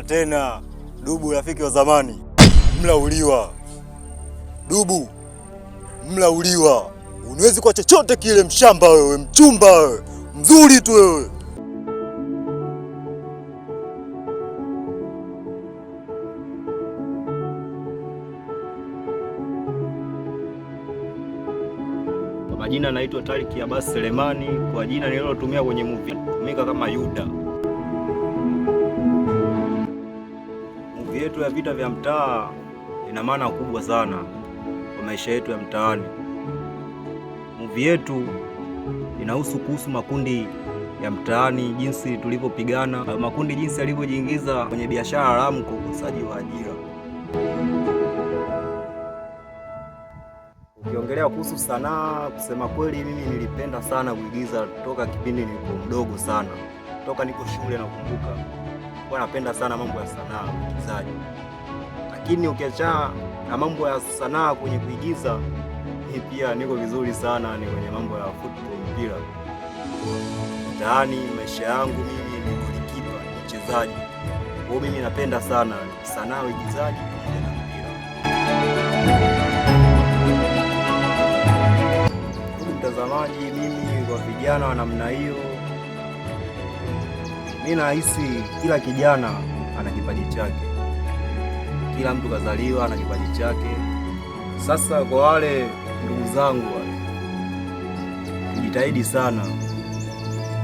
tena, Dubu rafiki wa zamani, mlauliwa. Dubu, mlauliwa. Unawezi kwa chochote kile, mshamba wewe, mchumba wewe, mzuri tu wewe. Kwa majina naitwa Tariq Abbas Selemani, kwa jina nililotumia kwenye movie tumika kama Yuda. Movie yetu ya vita vya mtaa ina maana kubwa sana kwa maisha yetu ya mtaani. Movie yetu inahusu kuhusu makundi ya mtaani, jinsi tulivyopigana, makundi jinsi yalivyojiingiza kwenye biashara haramu kwa ukosaji wa ajira. Ukiongelea kuhusu sanaa, kusema kweli mimi nilipenda sana kuigiza toka kipindi nilikuwa mdogo sana. Toka niko shule nakumbuka. Kwa napenda sana mambo ya sanaa, uigizaji. Lakini ukiacha na mambo ya sanaa kwenye kuigiza, pia niko vizuri sana ni kwenye mambo ya football, mpira. Mtaani maisha yangu mimi ni golikipa, mchezaji. Kwa mimi napenda sana sanaa, uigizaji pamoja na mpira. Mtazamaji, mimi kwa vijana wa namna hiyo, mimi nahisi kila kijana ana kipaji chake. Kila mtu kazaliwa ana kipaji chake. Sasa kwa wale ndugu zangu wale, jitahidi sana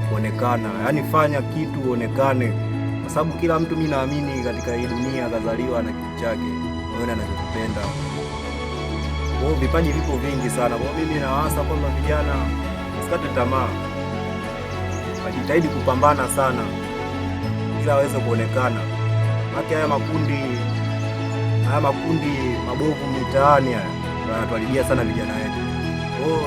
kuonekana, yaani fanya kitu uonekane, kwa sababu kila mtu, mimi naamini katika hii dunia kazaliwa na kitu chake, muone anachopenda. Kwa vipaji vipo vingi sana. Kwa mimi nawaasa kwamba vijana usikate tamaa, wajitahidi kupambana sana ili aweze kuonekana. Hata haya makundi mabovu mitaani haya yanatuharibia sana vijana wetu.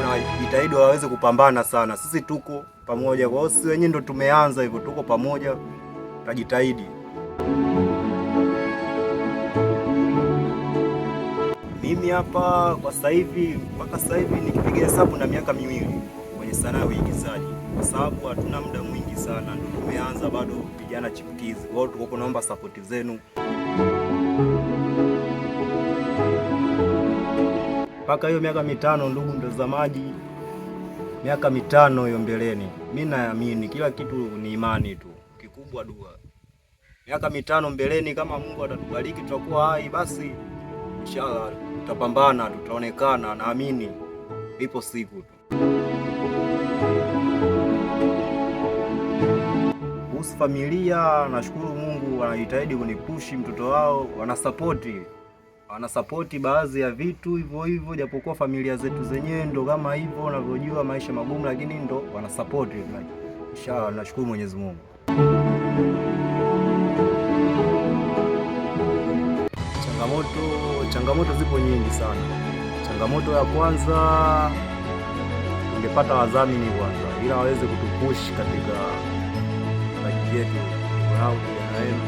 Na jitahidi waweze kupambana sana. Sisi tuko pamoja. Kwa hiyo sisi wenyewe ndo tumeanza hivyo, tuko pamoja, tutajitahidi. Mimi hapa kwa sasa hivi, mpaka sasa hivi nikipiga hesabu na miaka 2 kwenye sanaa ya uigizaji, kwa sababu hatuna muda mwingi sana, ndio tumeanza, bado vijana chipukizi. Kwa hiyo tuko naomba support zenu. Mpaka hiyo miaka 5, ndugu mtazamaji, miaka 5 hiyo mbeleni, mimi naamini kila kitu ni imani tu, kikubwa dua. Miaka 5 mbeleni, kama Mungu atatubariki tutakuwa hai, basi inshallah tutapambana, tutaonekana. Naamini ipo siku tu. Kuhusu familia, nashukuru Mungu wanajitahidi kunipushi mtoto wao, wanasapoti baadhi ya vitu hivyo, japokuwa familia zetu zenyewe ndo kama hivyo unavyojua, maisha magumu, lakini ndo wanasapoti. Inshallah, nashukuru Mwenyezi Mungu. Changamoto zipo nyingi sana. Changamoto ya kwanza, ungepata wadhamini kwanza, ila waweze kutupush katika maji yetu au vijana wenu.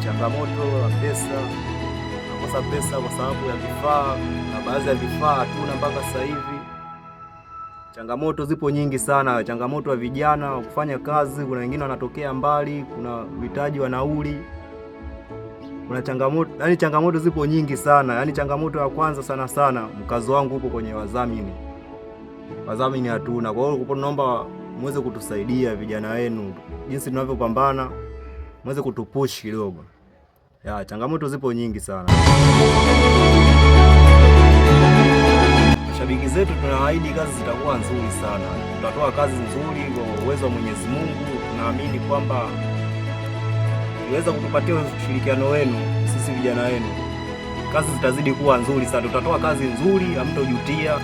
Changamoto ya pesa, nakosa pesa kwa sababu ya vifaa, na baadhi ya vifaa hatuna mpaka sasa hivi. Changamoto zipo nyingi sana. Changamoto ya vijana kufanya kazi, kuna wengine wanatokea mbali, kuna uhitaji wa nauli. Kuna changamoto zipo nyingi sana. Changamoto ya kwanza sana mkazo wangu upo kwenye wadhamini. Wadhamini hatuna. Kwa hiyo naomba muweze kutusaidia vijana wenu, jinsi tunavyopambana, muweze kutupush kidogo. Changamoto zipo nyingi sana. Mashabiki zetu tunaahidi kazi zitakuwa nzuri sana. Tutatoa kazi nzuri kwa uwezo wa Mwenyezi Mungu. Tunaamini kwamba uweza kutupatia ushirikiano wenu, sisi vijana wenu, kazi zitazidi kuwa nzuri sana. Tutatoa kazi nzuri, hamtojutia.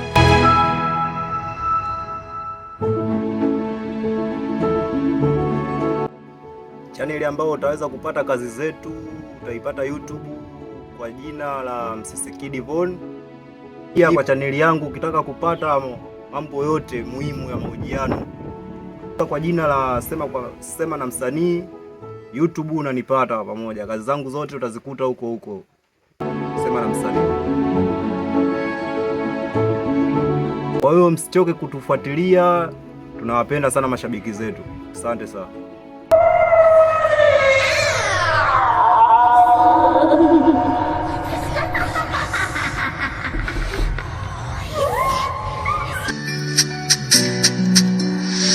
Channel ambayo utaweza kupata kazi zetu utaipata YouTube kwa jina la Msesekid Von. Pia kwa channel yangu ukitaka kupata mambo yote muhimu ya mahojiano kwa jina la Sema na Msanii, YouTube unanipata pamoja. Kazi zangu zote utazikuta huko Sema na Msanii. Kwa hiyo msichoke kutufuatilia, tunawapenda sana mashabiki zetu. Asante sana.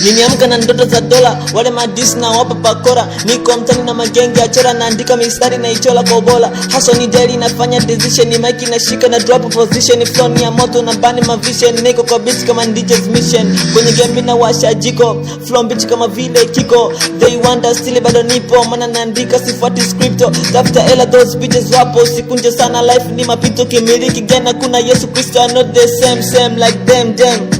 Nimeamka na ndoto za dola, wale madis na wapa pakora. Niko mtani na magenge achora, naandika mistari na ichola kwa bola. Hustle ni daily, nafanya decision, ni mic inashika na drop position, flow ni ya moto na bani ma vision. Niko kwa beats kama DJ's mission, kwenye game na washa jiko, flow bitch kama vile kiko. They wonder still bado nipo, maana naandika sifuati scripto. Tafuta ela those bitches wapo, sikunje sana life ni mapito. Kimiliki gena kuna Yesu Kristo, I'm not the same like them.